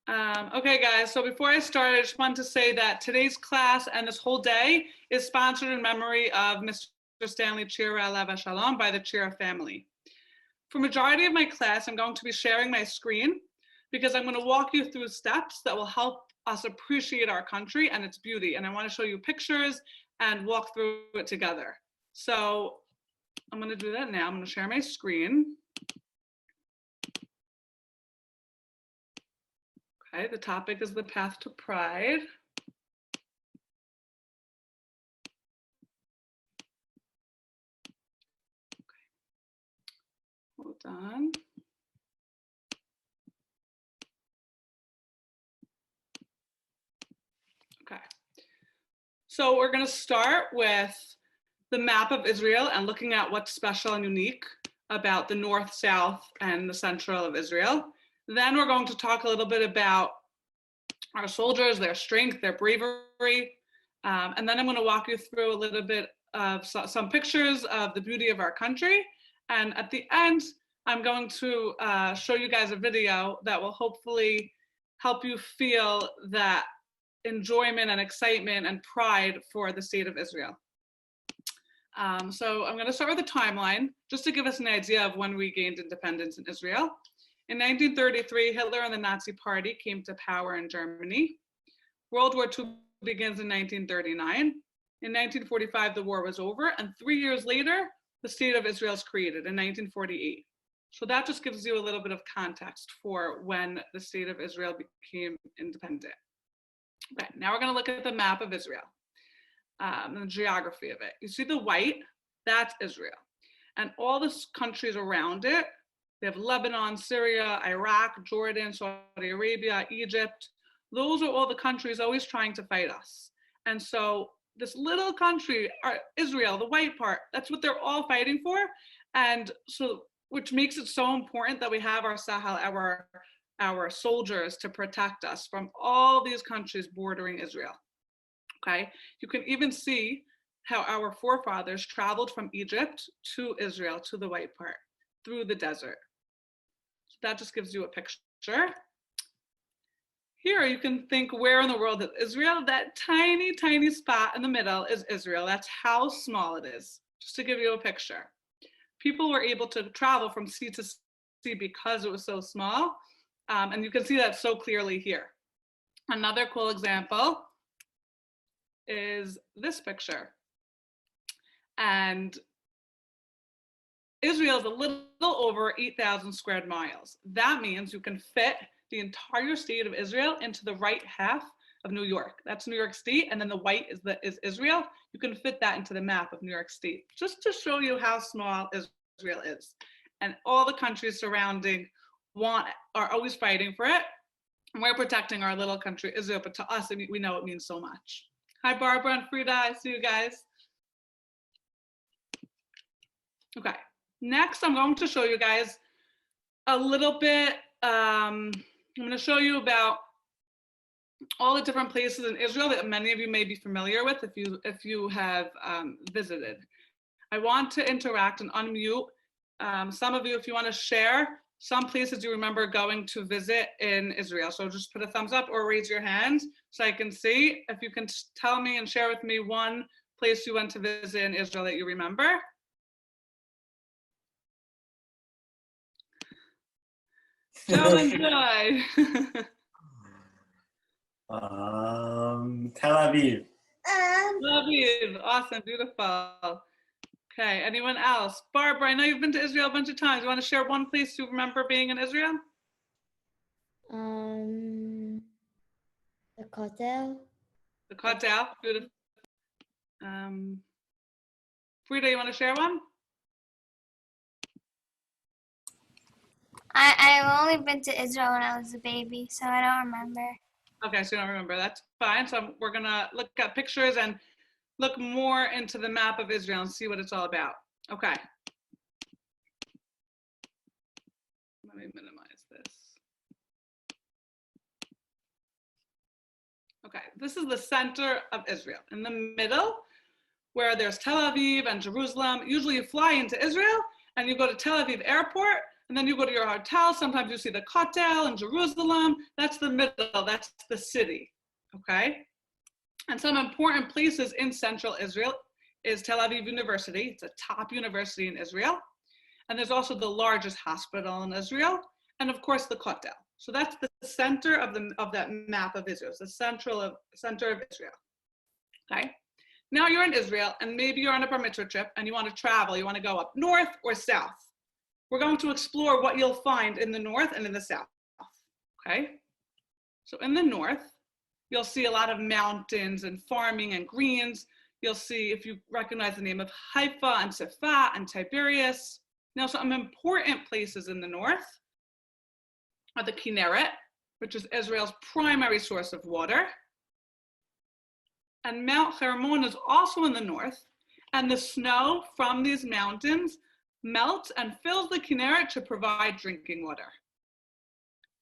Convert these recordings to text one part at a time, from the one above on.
Okay, guys, so before I start, I just want to say that today's class and this whole day is sponsored in memory of Mr. Stanley Chera A by the Chera family. For majority of my class, I'm going to be sharing my screen because I'm going to walk you through steps that will help us appreciate our country and its beauty. And I want to show you pictures and walk through it together. So I'm going to do that now. I'm going to share my screen. Okay, the topic is the path to pride. Okay. Hold on. Okay. So we're going to start with the map of Israel and looking at what's special and unique about the north, south, and the central of Israel. Then we're going to talk a little bit about our soldiers, their strength, their bravery. And then I'm going to walk you through a little bit of some pictures of the beauty of our country. And at the end, I'm going to show you guys a video that will hopefully help you feel that enjoyment and excitement and pride for the state of Israel. So I'm going to start with the timeline, just to give us an idea of when we gained independence in Israel. In 1933, Hitler and the Nazi Party came to power in Germany. World War II begins in 1939. In 1945, the war was over, and 3 years later, the State of Israel is created in 1948. So that just gives you a little bit of context for when the State of Israel became independent. Okay, now we're going to look at the map of Israel, the geography of it. You see the white, that's Israel. And all the countries around it, they have Lebanon, Syria, Iraq, Jordan, Saudi Arabia, Egypt. Those are all the countries always trying to fight us. And so this little country, Israel, the white part, that's what they're all fighting for. And so, which makes it so important that we have our Sahel, our soldiers to protect us from all these countries bordering Israel. Okay, you can even see how our forefathers traveled from Egypt to Israel, to the white part, through the desert. So that just gives you a picture. Here you can think, where in the world is Israel? That tiny, tiny spot in the middle is Israel. That's how small it is, just to give you a picture. People were able to travel from sea to sea because it was so small. And you can see that so clearly here. Another cool example is this picture. And Israel is a little over 8,000 square miles. That means you can fit the entire state of Israel into the right half of New York. That's New York State, and then the white is Israel. You can fit that into the map of New York State, just to show you how small Israel is. And all the countries surrounding are always fighting for it. And we're protecting our little country, Israel, but to us, we know it means so much. Hi, Barbara and Frida, I see you guys. Okay, next I'm going to show you guys a little bit, I'm going to show you about all the different places in Israel that many of you may be familiar with if you have visited. I want to interact and unmute some of you if you want to share some places you remember going to visit in Israel. So just put a thumbs up or raise your hand so I can see. If you can tell me and share with me one place you went to visit in Israel that you remember. Joe and Joy. Tel Aviv. Tel Aviv, awesome, beautiful. Okay, anyone else? Barbara, I know you've been to Israel a bunch of times. You want to share one place you remember being in Israel? The Kotel. The Kotel, beautiful. Frida, you want to share one? I've only been to Israel when I was a baby, so I don't remember. Okay, so you don't remember. That's fine. So we're going to look at pictures and look more into the map of Israel and see what it's all about. Okay. Let me minimize this. Okay, this is the center of Israel. In the middle, where there's Tel Aviv and Jerusalem, usually you fly into Israel and you go to Tel Aviv airport, And then you go to your hotel. Sometimes you see the Kotel in Jerusalem. That's the middle, that's the city, okay? And some important places in central Israel is Tel Aviv University. It's a top university in Israel. And there's also the largest hospital in Israel. And of course, the Kotel. So that's the center of that map of Israel. It's the center of Israel, okay? Now you're in Israel, and maybe you're on a bar mitzvah trip, and you want to travel. You want to go up north or south. We're going to explore what you'll find in the north and in the south, okay? So in the north, you'll see a lot of mountains and farming and greens. You'll see, if you recognize the name of Haifa and Safat and Tiberias. Now, some important places in the north are the Kinneret, which is Israel's primary source of water. And Mount Hermon is also in the north. And the snow from these mountains melts and fills the Kinneret to provide drinking water.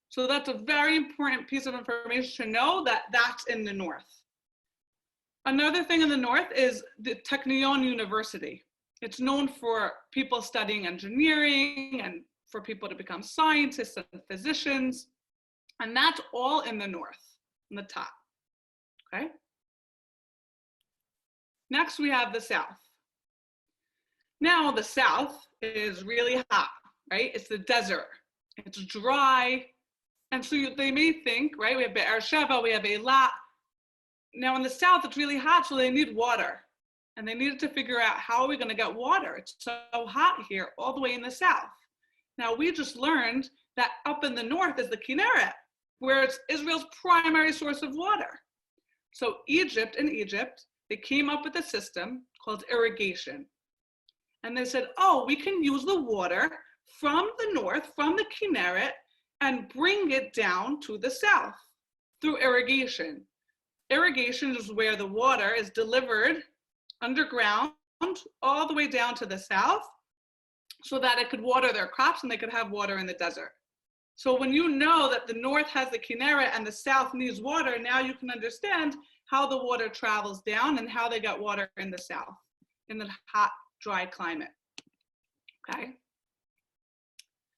So that's a very important piece of information to know, that that's in the north. Another thing in the north is the Technion University. It's known for people studying engineering and for people to become scientists and physicians. And that's all in the north, in the top, okay? Next, we have the south. Now, the south is really hot, right? It's the desert. It's dry. And so they may think, right, we have Be'er Sheva, we have Eilat. Now in the south, it's really hot, so they need water. And they needed to figure out, how are we going to get water? It's so hot here, all the way in the south. Now we just learned that up in the north is the Kinneret, where it's Israel's primary source of water. So Egypt, they came up with a system called irrigation. And they said, oh, we can use the water from the north, from the Kinneret, and bring it down to the south through irrigation. Irrigation is where the water is delivered underground all the way down to the south so that it could water their crops and they could have water in the desert. So when you know that the north has the Kinneret and the south needs water, now you can understand how the water travels down and how they get water in the south, in the hot, dry climate, okay?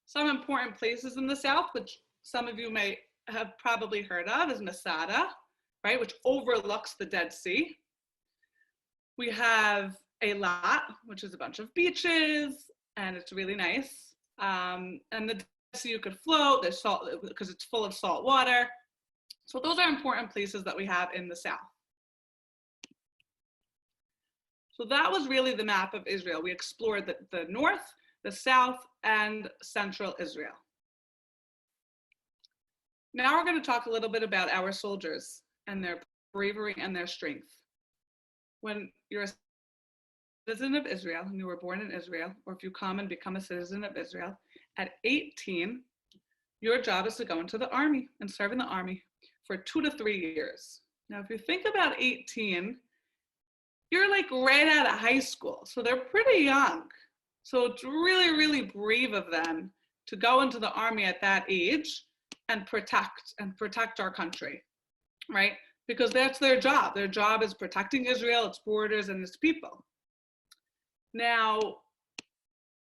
Some important places in the south, which some of you may have probably heard of, is Masada, right, which overlooks the Dead Sea. We have Eilat, which is a bunch of beaches, and it's really nice. And the Dead Sea, you could float, there's salt, because it's full of salt water. So those are important places that we have in the south. So that was really the map of Israel. We explored the north, the south, and central Israel. Now we're going to talk a little bit about our soldiers and their bravery and their strength. When you're a citizen of Israel, and you were born in Israel, or if you come and become a citizen of Israel, at 18, your job is to go into the army and serve in the army for 2 to 3 years. Now, if you think about 18, you're like right out of high school, so they're pretty young. So it's really, really brave of them to go into the army at that age and protect our country, right? Because that's their job. Their job is protecting Israel, its borders, and its people. Now,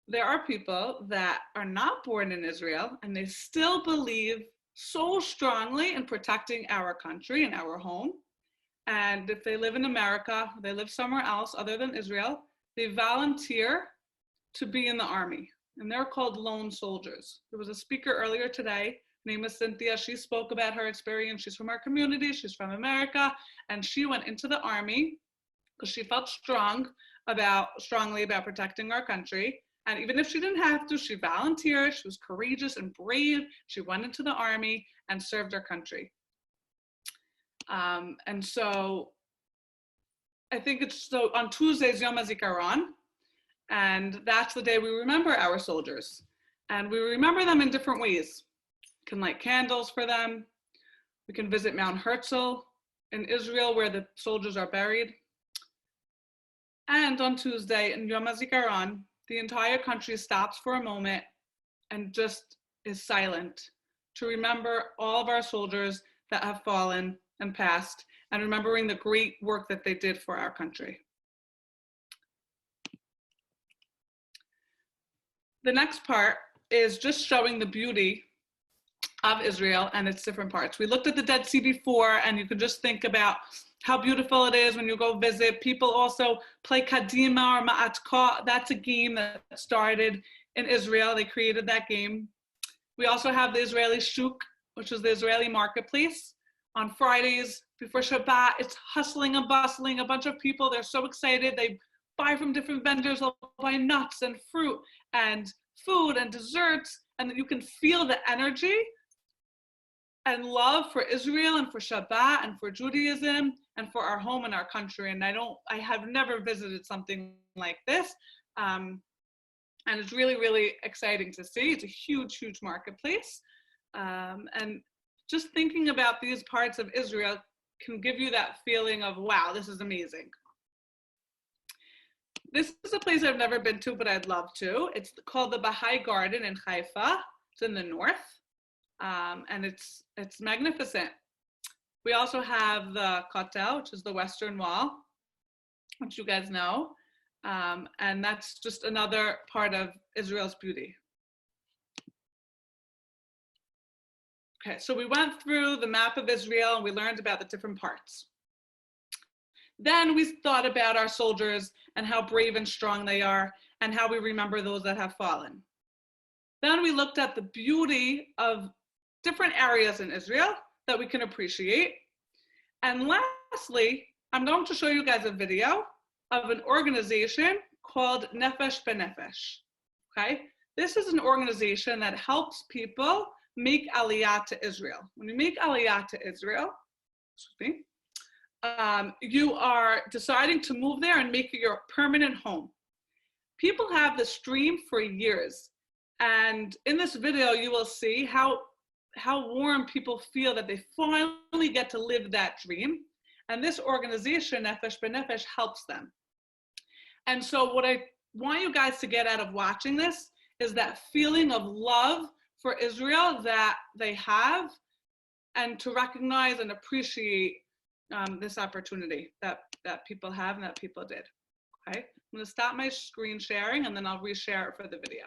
there are people that are not born in Israel, and they still believe so strongly in protecting our country and our home. And if they live in America, they live somewhere else other than Israel, they volunteer to be in the army, and they're called lone soldiers. There was a speaker earlier today, her name is Cynthia. She spoke about her experience. She's from our community, she's from America, and she went into the army because she felt strongly about protecting our country. And even if she didn't have to, she volunteered, she was courageous and brave. She went into the army and served our country. And so I think it's, so on Tuesdays, Yom HaZikaron, and that's the day we remember our soldiers. And we remember them in different ways. We can light candles for them. We can visit Mount Herzl in Israel, where the soldiers are buried. And on Tuesday, in Yom HaZikaron, the entire country stops for a moment and just is silent to remember all of our soldiers that have fallen and passed, and remembering the great work that they did for our country. The next part is just showing the beauty of Israel and its different parts. We looked at the Dead Sea before, and you can just think about how beautiful it is when you go visit. People also play Kadima or Ma'atka. That's a game that started in Israel. They created that game. We also have the Israeli Shuk, which is the Israeli marketplace. On Fridays before Shabbat, it's hustling and bustling. A bunch of people, they're so excited. They buy from different vendors. They'll buy nuts and fruit and food and desserts, and you can feel the energy and love for Israel and for Shabbat and for Judaism and for our home and our country. And I have never visited something like this. And it's really, really exciting to see. It's a huge, huge marketplace. And just thinking about these parts of Israel can give you that feeling of, wow, this is amazing. This is a place I've never been to, but I'd love to. It's called the Baha'i Garden in Haifa. It's in the north. And it's magnificent. We also have the Kotel, which is the Western Wall, which you guys know. And that's just another part of Israel's beauty. Okay, so we went through the map of Israel and we learned about the different parts. Then we thought about our soldiers and how brave and strong they are and how we remember those that have fallen. Then we looked at the beauty of different areas in Israel that we can appreciate. And lastly, I'm going to show you guys a video of an organization called Nefesh B'Nefesh. Okay, this is an organization that helps people make aliyah to Israel. When you make aliyah to Israel, you are deciding to move there and make it your permanent home. People have this dream for years. And in this video, you will see how warm people feel that they finally get to live that dream. And this organization, Nefesh B'Nefesh, helps them. And so what I want you guys to get out of watching this is that feeling of love for Israel that they have, and to recognize and appreciate this opportunity that people have and that people did. Okay, I'm going to stop my screen sharing and then I'll reshare it for the video.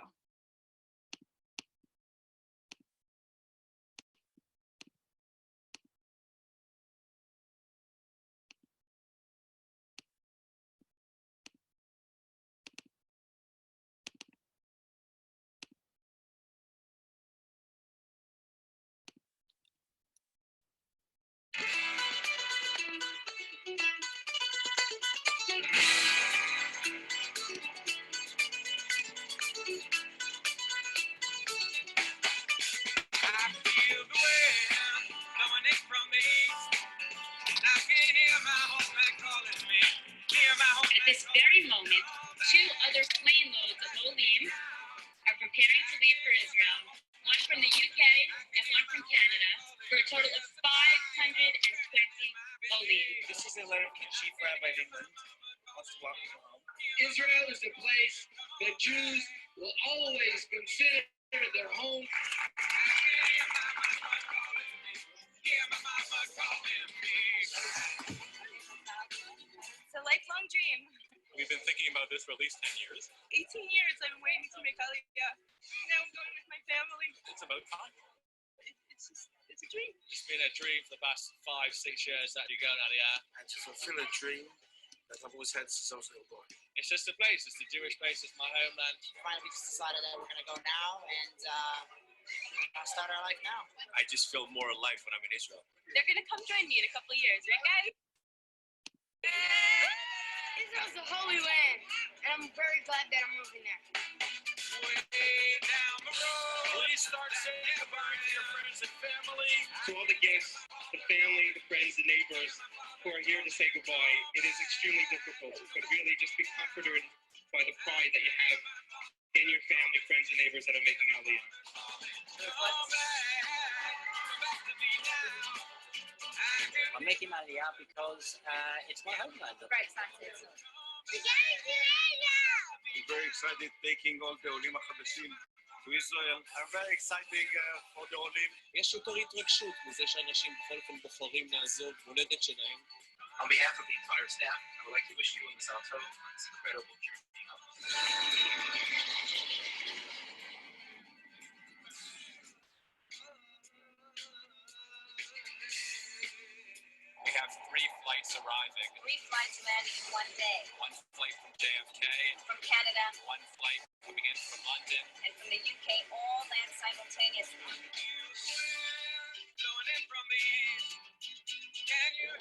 At this very moment, 2 other plane loads of Olim are preparing to leave for Israel, one from the UK and one from Canada, for a total of 520 Olim. This is a letter from the Chief Rabbi of England. Israel is the place that Jews will always consider their home. It's a lifelong dream. We've been thinking about this for at least 10 years. 18 years I've been waiting to make Aliyah. Now I'm going with my family. It's about time. It's a dream. It's been a dream for the past 5-6 years that you go on Aliyah. And to fulfill a dream that I've always had since I was a little boy. It's just a place. It's the Jewish place. It's my homeland. Finally, we just decided that we're going to go now and start our life now. I just feel more alive when I'm in Israel. They're going to come join me in a couple of years, right, guys? Israel's a holy land, and I'm very glad that I'm moving there. Way down the road. Please start saying goodbye to your friends and family. To all the guests, the family, the friends, the neighbors who are here to say goodbye, it is extremely difficult, but really just be comforted by the pride that you have in your family, friends, and neighbors that are making Aliyah. I'm making Aliyah because it's my homeland. Right, excited. I'm very excited taking all the Olim HaChadashim to Israel. I'm very excited for the Olim. יש יותר התרגשות מזה שאנשים בכל אופן בוחרים לעזוב מולדת שלהם. On behalf of the entire staff, I would like to wish you and Miss Alto this incredible journey. arriving. 3 flights landing in 1 day. 1 flight from JFK, From Canada 1 flight coming in from London. and from the UK, all land simultaneously.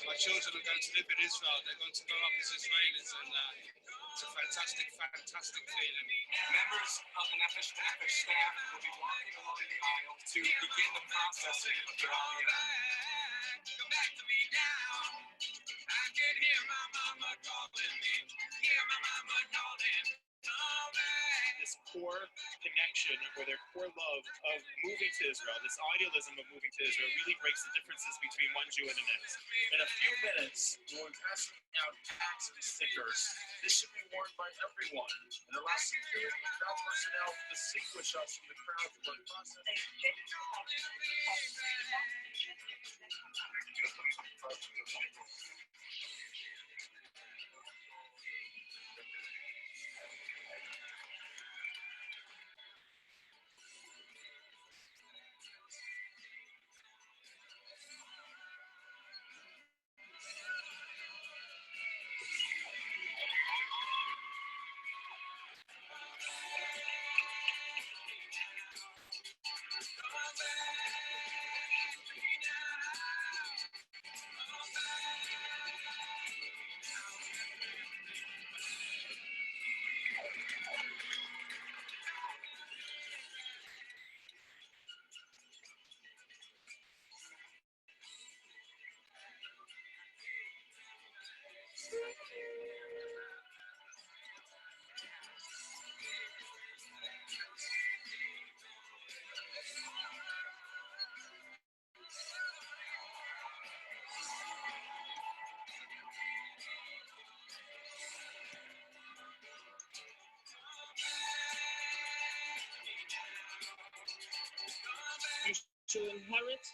My children are going to live in Israel. They're going to grow up as Israelis, and it's a fantastic, fantastic feeling. Members of the Nefesh Nefesh staff will be walking along the aisle to begin the processing of their aliyah. Come back to me now. I can hear my mama calling me. Hear my mama calling. Come back. This core connection or their core love of moving to Israel, this idealism of moving to Israel really breaks the differences between one Jew and the next. In a few minutes, we'll be passing out tax stickers. This should be worn by everyone and allow security and ground personnel to distinguish us from the crowd who are processing. You should inherit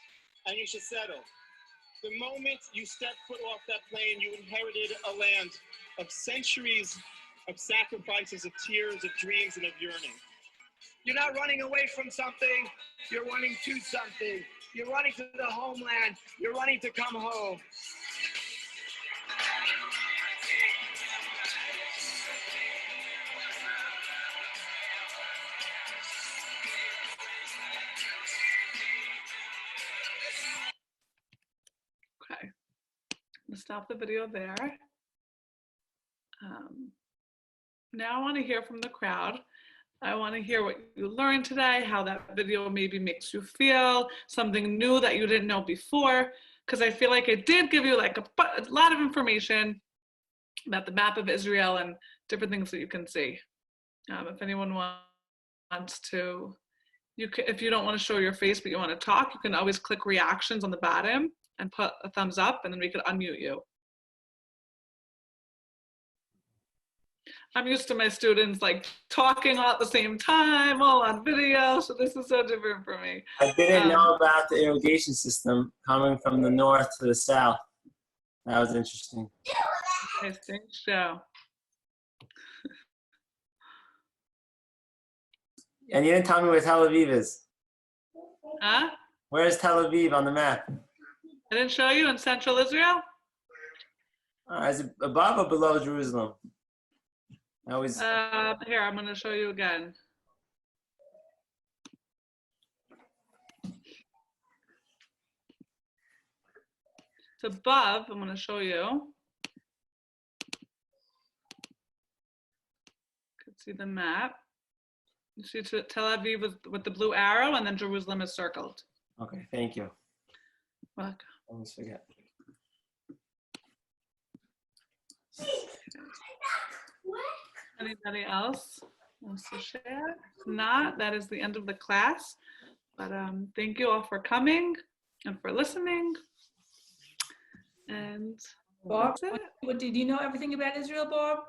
and you should settle. The moment you step foot off that plane, you inherited a land of centuries of sacrifices, of tears, of dreams, and of yearning. You're not running away from something, you're running to something. You're running to the homeland, you're running to come home. Okay, let's stop the video there. Now I want to hear from the crowd. I want to hear what you learned today, how that video maybe makes you feel, something new that you didn't know before, because I feel like it did give you like a lot of information about the map of Israel and different things that you can see. If anyone wants to, if you don't want to show your face but you want to talk, you can always click reactions on the bottom and put a thumbs up, and then we could unmute you. I'm used to my students like talking all at the same time, all on video, so this is so different for me. I didn't know about the irrigation system coming from the north to the south. That was interesting. Interesting show. And you didn't tell me where Tel Aviv is. Huh? Where is Tel Aviv on the map? I didn't show you in central Israel? Is it above or below Jerusalem? Here, I'm going to show you again. It's above. I'm going to show you. You can see the map. You see Tel Aviv with the blue arrow, and then Jerusalem is circled. Okay, thank you. Welcome. I always forget. Anybody else wants to share? If not, that is the end of the class. But thank you all for coming and for listening. And Barb, that's it. what did you know everything about Israel, Barb?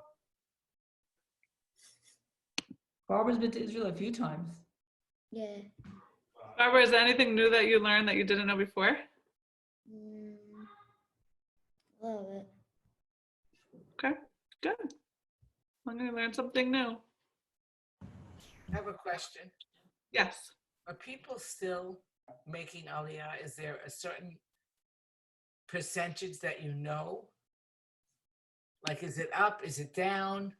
Barbara's been to Israel a few times. Yeah. Barbara, is there anything new that you learned that you didn't know before? A little bit. Okay, good. I'm going to learn something new. I have a question. Yes. Are people still making Aliyah? Is there a certain percentage that you know Like, is it up? Is it down?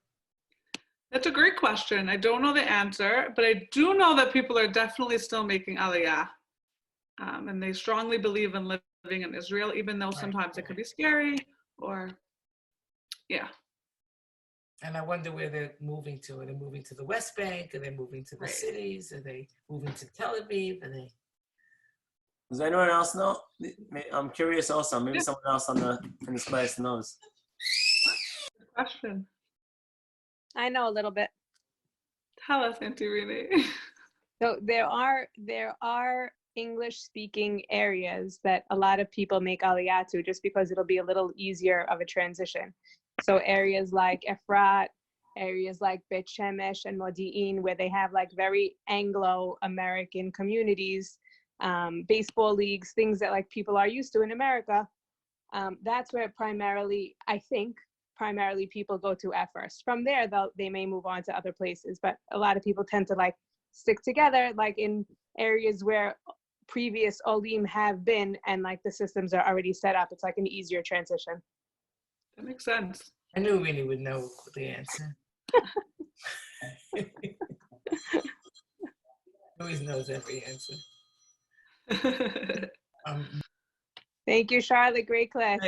That's a great question. I don't know the answer, but I do know that people are definitely still making aliyah. And they strongly believe in living in Israel, even though sometimes it could be scary or, yeah. And I wonder where they're moving to. Are they moving to the West Bank? Are they moving to the Right. cities? Are they moving to Tel Aviv? Are they? Does anyone else know? I'm curious also. Maybe someone else in this class knows. Good question. I know a little bit. Tell us, Auntie Renee. So there are English speaking areas that a lot of people make aliyah to just because it'll be a little easier of a transition. So areas like Efrat, areas like Bet Shemesh and Modi'in, where they have like very Anglo-American communities, baseball leagues, things that like people are used to in America. That's where primarily people go to at first. From there, they may move on to other places, but a lot of people tend to like stick together, like in areas where previous Olim have been and like the systems are already set up. It's like an easier transition. That makes sense. I knew Winnie would know the answer. Always knows every answer. Thank you, Charlotte. Great class.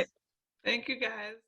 Thank you, guys.